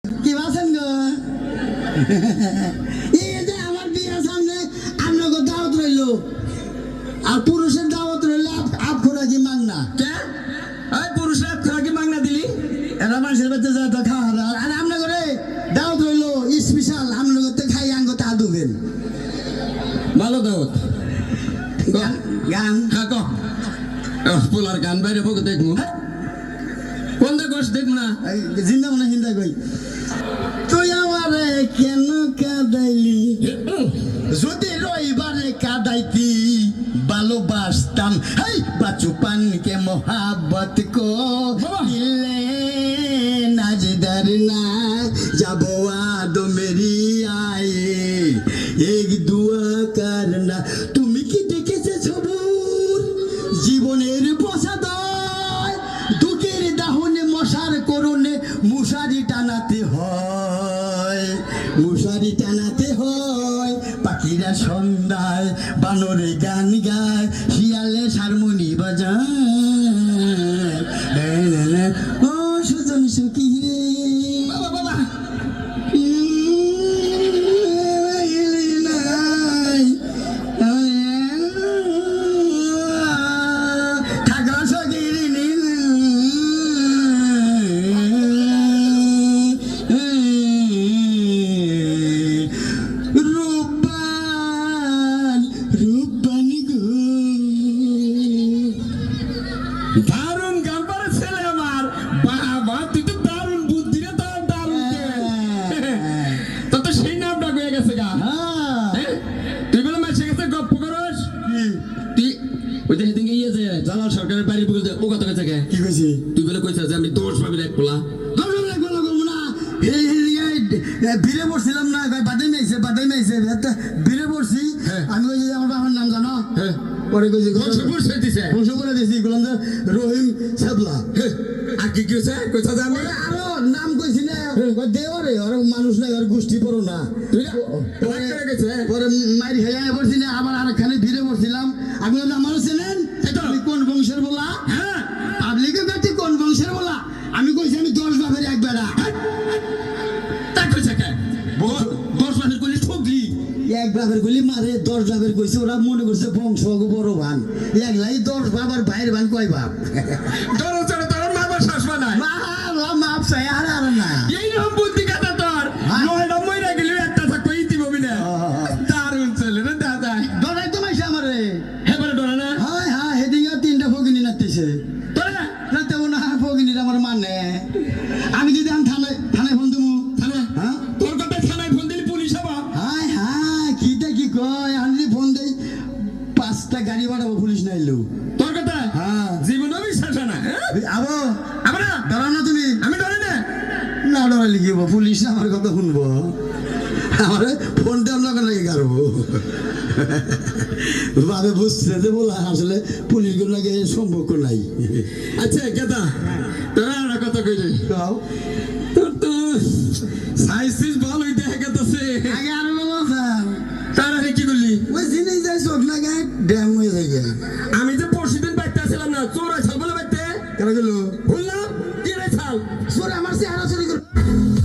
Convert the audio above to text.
কি আছেন গো? এই যে আমার বিয়ের সামনে আপনাকে দাওয়াত রইল, আর পুরুষের দাওয়াত রইল আপনারা কি মাংনা? পুরুষরা তোরা কি মাংনা দিলি? এরা মানুষের বাচ্চা যায় তো খাওয়া দাওয়া, আর আপনার করে দাওয়াত রইল স্পেশাল, আপনার করতে খাই আঙ্গ তা দুবেন ভালো দাওয়াত গান থাকো। পোলার গান বাইরে বকে দেখবো, কোন দেখোস দেখবো না। জিন্দা মনে হিন্দা কই, তুই আমারে কেন কাদাইলি, যদি রইবারে কাদাইতি ভালোবাসতাম, হেই বাচুপান কে মোহাব্বত কো দিলে নাজদার না যাবো আদ মেরি আয়ে এক দুয়া করনা। তুমি কি দেখেছে সবুর জীবনের বসাদয়, দুঃখের দাহনে মশার করণে মুশারি টানাতে হয়, মুশারি টানাতে হয়। পাখিরা সন্ধ্যায় বানরে গান গায়, শিয়ালে হারমোনি বাজায়। ও সুজন সুখী রে বাবা বাবা দারুণ গান পারে ছেলে আমার। বাবা তুই তো দারুণ বুদ্ধি রে, তোর দারুণ তোর তো সেই নামটা হয়ে গেছে গা। তুই বলে মাসে গেছে গপ্প করস, তুই ওই যে সেদিন গিয়ে যে জালাল সরকারের বাড়ি বুঝে যে ও কত গেছে কে কি কইছি? তুই বলে কইছিস যে আমি 10 ভাবি এক পোলা বীরে পড়ছিলাম না, বাদে মেয়েছে বীরে পড়ছি। আমি কইছি আমার বাবার নাম জানো? পরে কইছি বংশপুর সে দিছে বংশ করে দিয়েছি, বললাম যে রহিম সাবলা। আর কি কি হইছে কইছা যে আমি আরো নাম কইছি না, দেওয়ারে ওর মানুষ নাই, ওর গোষ্ঠী পড়ো না। তুই না রাগ করে গেছে। পরে মাইর খেয়ে পড়ছি না, আবার আরেকখানে ভিড়ে পড়ছিলাম। আমি বললাম আমারও চেনেন, তুমি কোন বংশের বলা? হ্যাঁ পাবলিকে ব্যক্তি কোন বংশের বলা? আমি কইছি আমি 10 বাপের এক বেড়া। তা কইছে কে 10 মাসের কইলি ঠকলি। এক বাপের গলি মারে 10 বাপের কইছে, ওরা মনে করছে বংশ বড় ভান, একলাই 10 বাপ আর ভাইয়ের ভান কয় বাপ? তোর চলে তোর মা বাবা শাশুড়ি নাই মাপ চাই আর আর না। এই রকম বুদ্ধি কথা তোর। নয়টা মইরা গেলি একটা থাকতো ইতি ববি না। দারুণ ছেলে রে দাদা। ডরাই তো মাইছে আমারে। হেবারে ডরে না হায় হায়, হেদিকে 3টা ফকিনি নাতিছে। তোরে না তেও না ফকিনি আমার মানে। আমি যদি আমি থানায় ফোন দেবো। থানা হ্যাঁ তোর কথা থানায় ফোন দিলি পুলিশ হবা। হায় হায়, কিটা কি কয়, আমি যদি ফোন দেই 5টা গাড়ি বাড়াবো, পুলিশ না এলো। তোর কথা হ্যাঁ জীবন বিশ্বাস না। আবো আমরা ডরাও না তুমি? আমি ডরে না। না ডরাই লিখিব, পুলিশ আমার কথা শুনবো, আমার ফোন দেওয়ার লগে লাগে গারবো। ভাবে বুঝছে যে বলা আসলে পুলিশের লাগে সম্পর্ক নাই। আচ্ছা কেতা তোরা একটা কথা কইলি, কাও তোর তো সাইজ ভালোই দেখা গেছে। আগে আরো বলো স্যার, তার আগে কি করলি? ওই জিনিস যাই চোখ লাগে ড্যাম হয়ে যায়। আমি যে পরশুদিন বাইতে আসছিলাম না, চোর আছে বলে বাইতে কেন গেল? ওই